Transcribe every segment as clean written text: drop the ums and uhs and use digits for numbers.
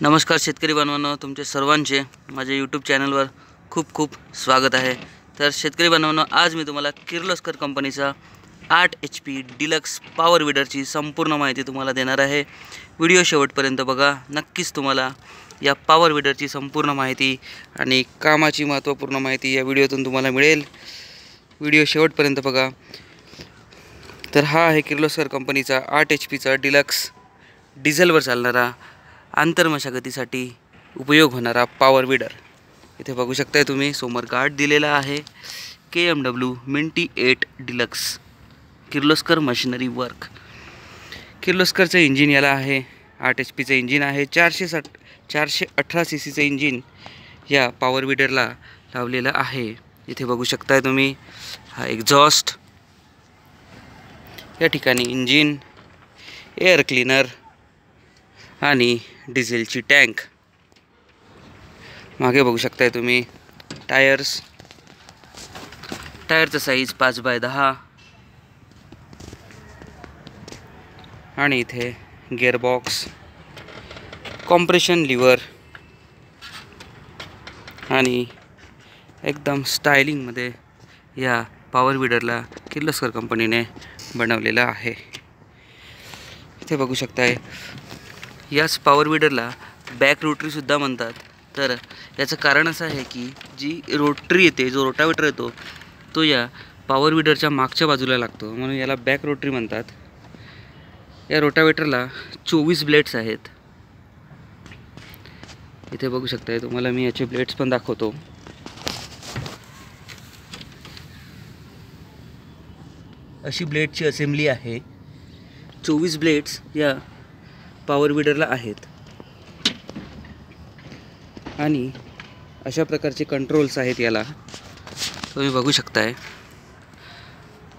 नमस्कार शेतकरी बांधवांनो, तुमचे सर्वांचे माझ्या यूट्यूब चॅनलवर खूप खूप स्वागत आहे। तर शेतकरी बांधवांनो, आज मी तुम्हाला किर्लोस्कर कंपनीचा 8 HP डिलक्स पॉवर विडरची संपूर्ण माहिती तुम्हाला देणार आहे। व्हिडिओ शेवटपर्यंत बघा, नक्कीच तुम्हाला या पॉवर विडरची संपूर्ण माहिती आणि कामाची महत्त्वपूर्ण माहिती या व्हिडिओतून तुम्हाला मिळेल। व्हिडिओ शेवटपर्यंत बघा। तर हा आहे किर्लोस्कर कंपनीचा 8 HPचा डिलक्स डिझेलवर चालणारा आंतरमशागतीसाठी उपयोग होणारा पॉवर विडर। इथे बघू शकताय तुम्ही, समोर गार्ड दिलेला आहे KMW minty 8 deluxe Kirloskar machinery work. किर्लोस्करचं इंजिन याला आहे, 8 HPचं इंजिन आहे। 418 CCचं इंजिन या पॉवर विडरला लावलेलं आहे। इथे बघू शकताय तुम्ही, हा एक्झॉस्ट, या ठिकाणी इंजिन, एअर क्लीनर आणि डिझेलची टँक। मागे बघू शकताय तुम्ही टायरचा साईज 5x10 आणि इथे गिअरबॉक्स, कॉम्प्रेशन लिव्हर आणि एकदम स्टायलिंगमध्ये या पॉवर विडरला किर्लोस्कर कंपनीने बनवलेलं आहे। इथे बघू शकताय, याच पॉवर विडरला बॅक रोटरीसुद्धा म्हणतात। तर याचं कारण असं आहे की जी रोटरी येते, जो रोटावेटर येतो, तो या पॉवर विडरच्या मागच्या बाजूला लागतो, म्हणून याला बॅक रोटरी म्हणतात। या रोटावेटरला 24 ब्लेड्स आहेत। इथे बघू शकताय, तुम्हाला मी याचे ब्लेड्स पण दाखवतो। अशी ब्लेडची असेंब्ली आहे। 24 ब्लेड्स या पॉवर विडरला आहेत आणि अशा प्रकारचे कंट्रोल्स आहेत याला, तुम्ही बघू शकताय।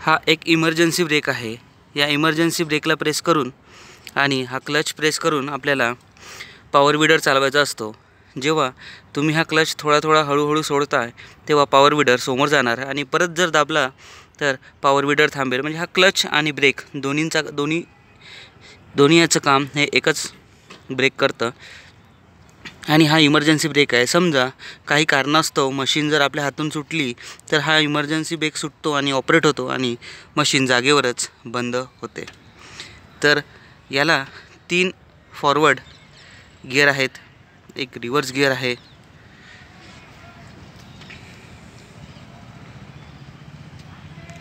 हा एक इमर्जन्सी ब्रेक आहे। या इमर्जन्सी ब्रेकला प्रेस करून आणि हा क्लच प्रेस करून आपल्याला पॉवर विडर चालवायचा असतो। जेव्हा तुम्ही हा क्लच थोडा हळूहळू सोडताय, तेव्हा पॉवर विडर समोर जाणार आणि परत जर दाबला तर पॉवर विडर थांबेल। म्हणजे हा क्लच आणि ब्रेक दोन्ही याचं काम हे एकच ब्रेक करतं। आणि हा इमर्जन्सी ब्रेक आहे। समजा काही कारणास्तव मशीन जर आपल्या हातून सुटली तर हा इमर्जन्सी ब्रेक सुटतो आणि ऑपरेट होतो आणि मशीन जागेवरच बंद होते। तर याला 3 फॉरवर्ड गिअर आहेत, एक रिव्हर्स गिअर आहे।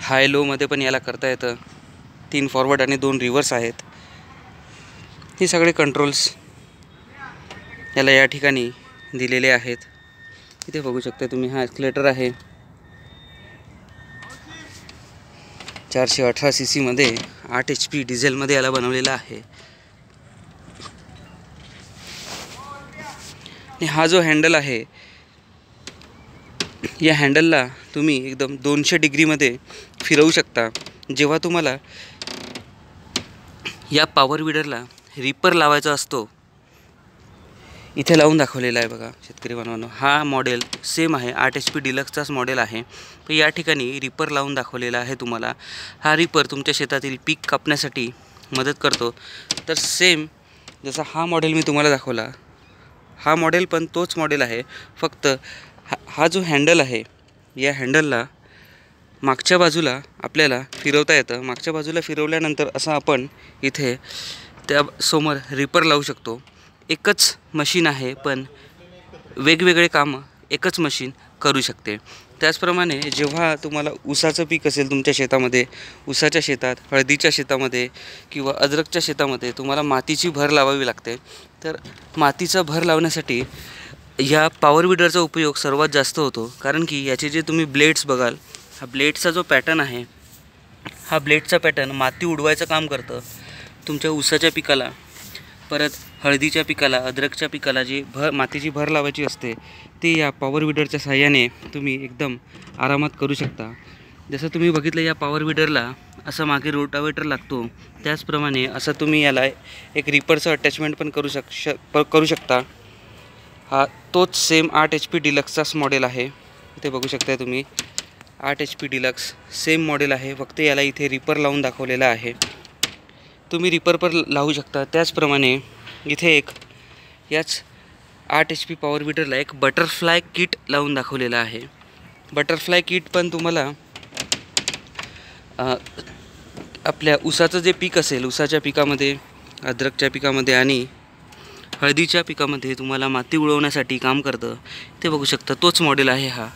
हाय लो मध्ये पण याला करता येतं। 3 फॉरवर्ड आणि 2 रिव्हर्स आहेत। हे सगळे कंट्रोल्स याला या ठिकाणी दिलेले आहेत। इथे बघू शकता तुम्ही, हा एक्सलेटर आहे। 418 CC मध्ये 8 HP डिझेलमध्ये याला बनवलेला आहे। आणि हा जो हँडल आहे, या हँडलला तुम्ही एकदम 200 डिग्रीमध्ये फिरवू शकता। जेव्हा तुम्हाला या पॉवर विडरला रिपर लावायचा असतो, इथे लावून दाखवलेला आहे बघा शेतकरी बांधवांनो। हा मॉडेल सेम आहे, 8 HP डिलक्सचाच मॉडेल आहे। तर या ठिकाणी रिपर लावून दाखवलेला आहे तुम्हाला। हा रिपर तुमच्या शेतातील पीक कापण्यासाठी मदत करतो। तर सेम जसा हा मॉडेल मी तुम्हाला दाखवला, हा मॉडेल पण तोच मॉडेल आहे। फक्त हा जो हँडल आहे, या हँडलला मागच्या बाजूला आपल्याला फिरवता येतं। मागच्या बाजूला फिरवल्यानंतर असं आपण इथे त्या समोर रिपर लावू शकतो। एकच मशीन आहे, पण वेगवेगळे कामं एकच मशीन करू शकते। त्याचप्रमाणे जेव्हा तुम्हाला ऊसाचं पीक असेल तुमच्या शेतामध्ये, ऊसाच्या शेतात, हळदीच्या शेतामध्ये किंवा अद्रकच्या शेतामध्ये तुम्हाला मातीची भर लावावी लागते। तर मातीचा भर लावण्यासाठी या पॉवर विडरचा उपयोग सर्वात जास्त होतो। कारण की याचे जे तुम्ही ब्लेड्स बघाल, हा ब्लेडचा जो पॅटर्न आहे, हा ब्लेडचा पॅटर्न माती उडवायचं काम करतं तुमच्या ऊसाच्या पिकाला। परत हळदीच्या पिकाला, अद्रकच्या पिकाला जी मातीची भर लावायची असते, ते या पॉवर विडरच्या साहाय्याने तुम्ही एकदम आरामात करू शकता। जसं तुम्ही बघितलं, या पॉवर विडरला असं मागे रोटावेटर लागतो, त्याचप्रमाणे असं तुम्ही याला एक रिपरचं अटॅचमेंट पण करू शकता। हा तोच सेम 8 HP डिलक्सचाच मॉडेल आहे। इथे बघू शकता तुम्ही, 8 HP डिलक्स सेम मॉडेल आहे, फक्त याला इथे रिपर लावून दाखवलेला आहे। तुम्ही रिपर पर लावू शकता। त्याचप्रमाणे इथे एक याच 8 HP पॉवर वीडरला एक बटरफ्लाय किट लावून दाखवलेला आहे. बटरफ्लाय किट पण तुम्हाला आपल्या ऊसाचं जे पीक असेल, ऊसाच्या पिकामध्ये, अद्रकच्या पिकामध्ये आणि हळदीच्या पिकामध्ये तुम्हाला माती उडवण्यासाठी काम करतं. ते बघू शकता, तोच मॉडेल आहे हा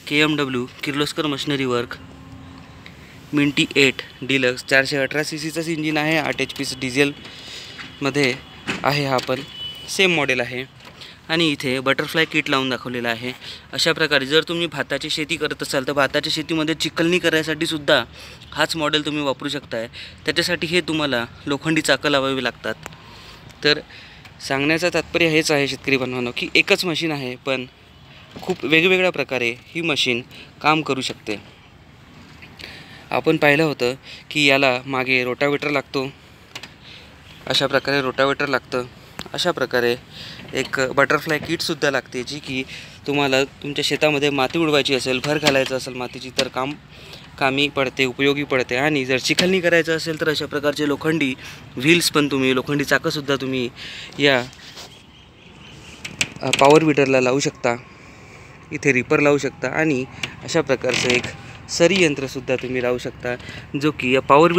KMW Kirloskar machinery work minty 8 deluxe. 418 CCचंच इंजिन आहे, 8 HP डिझेलमध्ये आहे. हा पण सेम मॉडेल आहे. आणि इथे बटरफ्लाय किट लावून दाखवलेला आहे. अशा प्रकारे जर तुम्ही भाताची शेती करत असाल तर भाताच्या शेतीमध्ये चिखलणी करायसाठी सुद्धा हाच मॉडेल तुम्ही वापरू शकताय. त्याच्यासाठी हे तुम्हाला लोखंडी चाकं लावावी लागतात. तर सांगण्याचं तात्पर्य हेच आहे शेतकरी बांधवांनो, की एकच मशीन आहे पण खूप वेगवेगळ्या प्रकारे ही मशीन काम करू शकते. आपण पाहिलं होतं की याला मागे रोटावेटर लागतो, अशा प्रकारे रोटावेटर लागतं. अशा प्रकारे एक बटरफ्लाय किटसुद्धा लागते, जी की तुम्हाला तुमच्या शेतामध्ये माती उडवायची असेल, भर घालायचं असेल मातीची, तर कामी पडते, उपयोगी पडते. आणि जर चिखलणी करायचं असेल तर अशा प्रकारचे लोखंडी व्हील्स पण तुम्ही, लोखंडी चाकंसुद्धा तुम्ही या पॉवर वीडरला लावू शकता. इथे रिपर लावू शकता आणि अशा प्रकारचं एक सरी यंत्रसुद्धा तुम्ही लावू शकता, जो की या पॉवर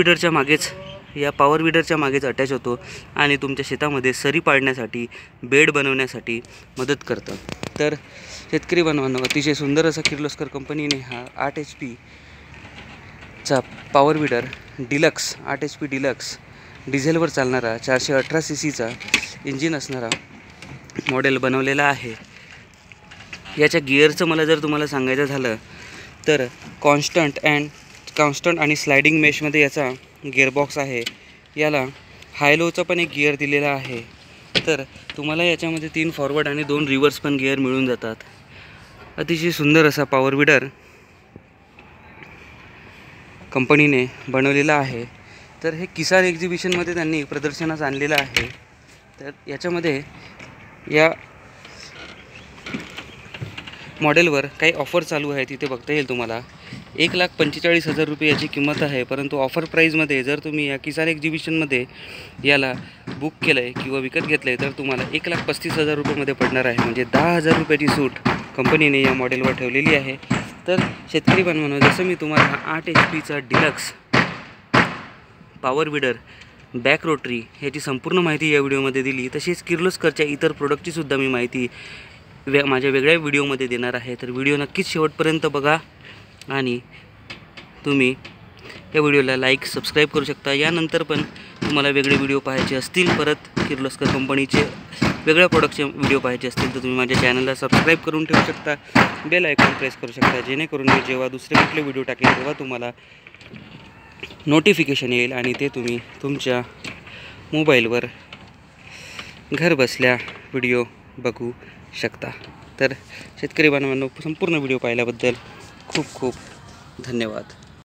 वीडरच्या मागेच अटॅच होतो आणि तुमच्या शेतामध्ये सरी पाडण्यासाठी, बेड बनवण्यासाठी मदत करतं. तर शेतकरी बांधवांनो, अतिशय सुंदर असा किर्लोस्कर कंपनीने हा 8 HP चा power weeder deluxe, 8 HP deluxe डिझेलवर चालणारा 418 CCचा इंजिन असणारा मॉडेल बनवलेला आहे. याच्या गिअरचं मला जर तुम्हाला सांगायचं झालं तर कॉन्स्टंट आणि स्लायडिंग मेशमध्ये याचा गिअरबॉक्स आहे. याला हायलोचा पण एक गिअर दिलेला आहे. तर तुम्हाला याच्यामध्ये 3 फॉरवर्ड आणि 2 रिव्हर्स पण गिअर मिळून जातात. अतिशय सुंदर असा पॉवर वीडर कंपनीने बनवलेला आहे. तर हे किसान एक्झिबिशनमध्ये त्यांनी प्रदर्शनास आणलेलं आहे. तर याच्यामध्ये या मॉडेलवर काही ऑफर चालू आहे, तिथे बघता येईल तुम्हाला. 1,45,000 रुपये याची किंमत आहे. परंतु ऑफर प्राईजमध्ये जर तुम्ही या किसान एक्झिबिशनमध्ये याला बुक केलं आहे किंवा विकत घेतलं आहे तर तुम्हाला 1,35,000 रुपयेमध्ये पडणार आहे. म्हणजे 10,000 रुपयाची सूट कंपनीने या मॉडेलवर ठेवलेली आहे. तर शेतकरी बांधवांनो, जसं मी तुम्हाला हा 8 HPचा deluxe power weeder back rotary ह्याची संपूर्ण माहिती या व्हिडिओमध्ये दिली, तसेच किर्लोस्करच्या इतर प्रोडक्टचीसुद्धा मी माहिती माझ्या वेगळ्या व्हिडिओमध्ये देणार आहे. तर व्हिडिओ नक्कीच शेवटपर्यंत बघा आणि तुम्ही या व्हिडिओला लाईक, सबस्क्राईब करू शकता. यानंतर पण तुम्हाला वेगळे व्हिडिओ पाहायचे असतील, परत किर्लोस्कर कंपनीचे वेगळ्या प्रोडक्टचे व्हिडिओ पाहायचे असतील तर तुम्ही माझ्या चॅनलला सबस्क्राईब करून ठेवू शकता. बेल आयकॉन प्रेस करू शकता, जेणेकरून मी जेव्हा दुसरे कुठले व्हिडिओ टाकेल तेव्हा तुम्हाला नोटिफिकेशन येईल आणि ते तुम्ही तुमच्या मोबाईलवर घर बसल्या व्हिडिओ बघू शकता. तर शेतकरी बांधवांनो, संपूर्ण व्हिडिओ पाहिल्याबद्दल खूप खूप धन्यवाद.